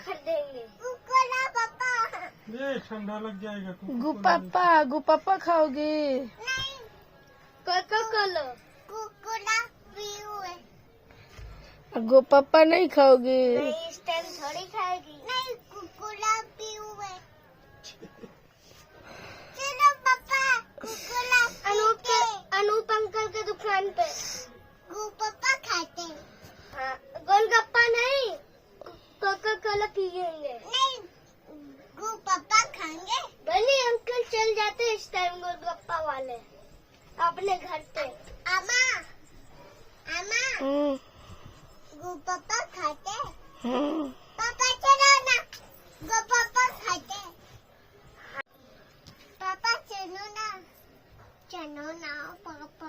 खरीदेंगे। कुकुला पापा। ये ठंडा लग जाएगा तुमको। गुपापा खाओगे? नहीं। Cocoa Cola. कुकुला पीऊ है। गुपापा नहीं खाओगे? नहीं, इस टाइम थोड़ी खाएगी। नहीं, कुकुला पीऊ है। चलो पापा, कुकुला अनूप अंकल के दुकान पे गुपापा खाते हैं। हाँ, गोलगप्पा नहीं, कोको कोला पियेंगे। नहीं, गुपापा खाएंगे। बनी अंकल चल जाते इस टाइम गोलगप्पा वाले अपने घर पे। अम्मा गुपापा खाते हैं। पापा चलो ना, गुपापा खाते हैं। पापा चलो ना पापा।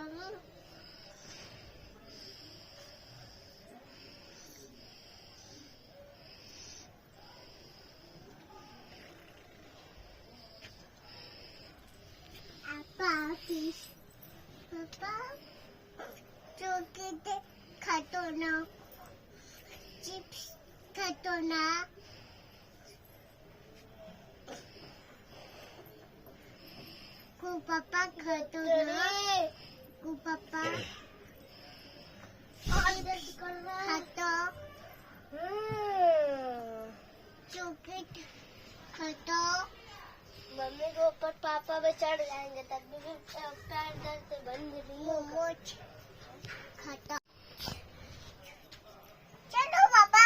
पापा चॉकलेट खातो ना, चिप्स खातो ना। पापा खातो ना, पापा खातो चॉकलेट खातो। मम्मी के ऊपर पापा पे चढ़ जाएंगे तब भी पैर दर्द से बंद नहीं होगा। खाता। चलो पापा,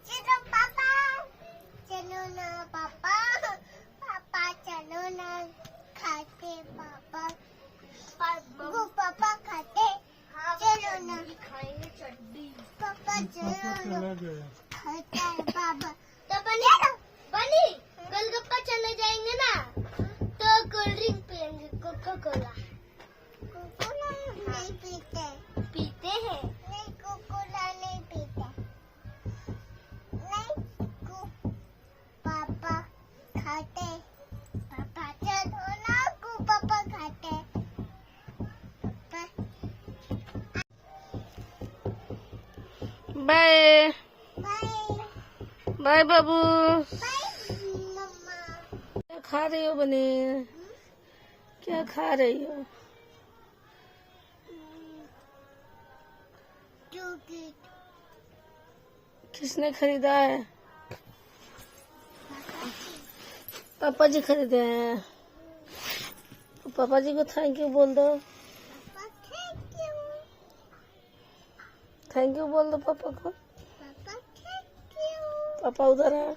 चलो पापा, चलो ना पापा, पापा चलो ना खाते पापा। पापा खाते। चलो ना खाएंगे चड्डी। पापा चलो ना खाता है पापा। तो बनी गोलगप्पा चले जाएंगे ना तो कोल्ड ड्रिंक पियेंगे, कोको कोला। कोकोला नहीं पीते हैं। नहीं, कोकोला नहीं पीते। नहीं, पापा खाते। पापा चलो ना, पापा खाते। बाय बाय बाय बाबू। मम्मा। क्या खा रही हो बनी? क्या खा रही हो? चॉकलेट। किसने खरीदा है? पापा जी खरीदे हैं। पापा जी को थैंक यू बोल दो। पापा थैंक यू। थैंक यू बोल दो पापा को। पापा थैंक यू। पापा उधर है।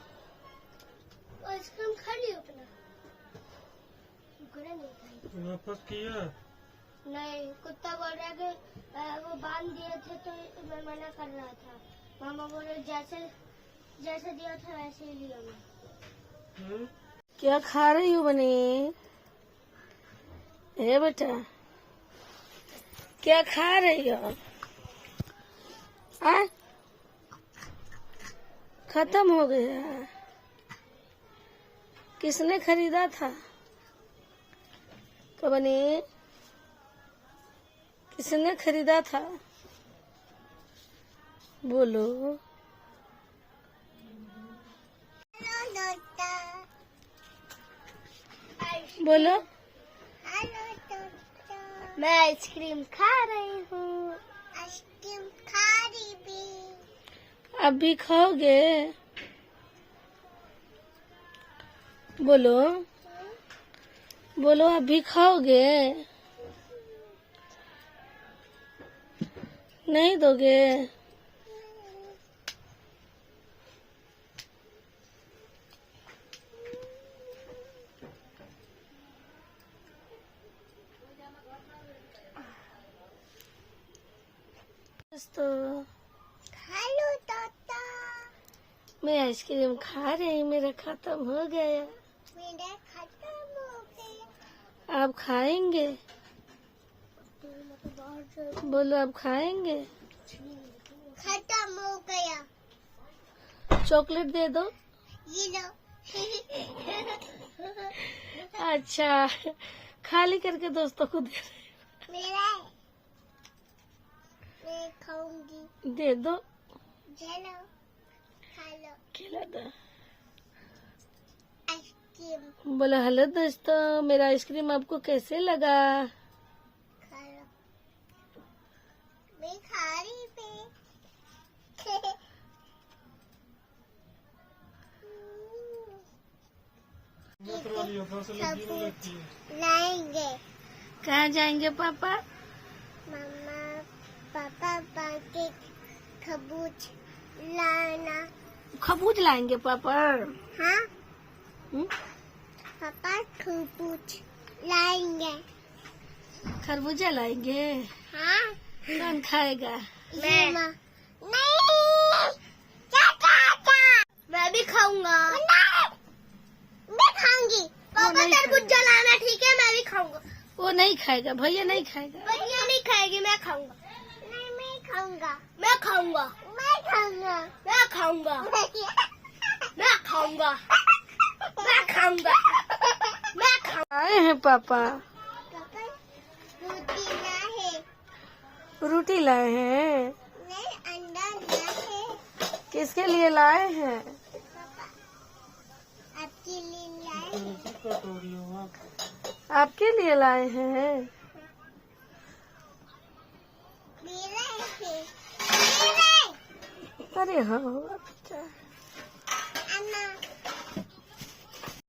आइसक्रीम खा ली अपना? नहीं खाई। वापस किया? नहीं, कुत्ता बोल रहा है कि वो बांध दिए थे तो मैं मना कर रहा था। मामा बोल रहे जैसे दिया था वैसे ही लिया मैं। क्या खा रही हो बनी? ए बेटा, क्या खा रही हो? खत्म हो गया। किसने खरीदा था? बनी किसने खरीदा था? बोलो। बोलो। मैं आइसक्रीम खा रही हूँ। आइसक्रीम खा रही भी। अब भी खाओगे? बोलो बोलो, अब भी खाओगे? नहीं दोगे? दोस्तों, हेलो ताता। मैं आइसक्रीम खा रही, मेरा खत्म हो गया। मेरा खत्म हो गया। आप खाएंगे? बोलो, आप खाएंगे? खत्म हो गया। चॉकलेट दे दो। ये लो। अच्छा, खाली करके दोस्तों को दे मेरा है। मैं खाऊंगी। दे दो। चलो खा लो। खिला दो। आइसक्रीम बोला हेलो दोस्तों, मेरा आइसक्रीम आपको कैसे लगा? खा लो। मैं खा रही पे मोटर वाली अपना से लगी नहीं लगती है। लाएंगे कहाँ जाएंगे पापा? मम्मा पापा पाके खबूज लाना। खबूज लाएंगे पापा। हाँ हम्म? पापा खबूज लाएंगे। खरबूजा लाएंगे। हाँ कौन खाएगा? मैं नहीं मैं भी खाऊंगा। मैं खाऊंगी। पापा नहीं तरबूज लाना, ठीक है? मैं भी खाऊंगा। वो नहीं खाएगा, भैया नहीं खाएगा। भैया नहीं खाएगी, मैं खाऊंगा। नहीं मैं खाऊंगा। मैं खाऊंगा। मैं खाऊंगा। मैं खाऊंगा। मैं खाऊंगा। मैं खाऊंगा। मैं खाऊंगा। आए हैं पापा, पापा रोटी ना है। रोटी लाए हैं। नहीं अंडा ना है। किसके लिए लाए हैं? पापा आपके लिए लाए हैं। कटोरी हो आप। आपके लिए लाए हैं। मेरे है। मेरे अरे हाँ बच्चा।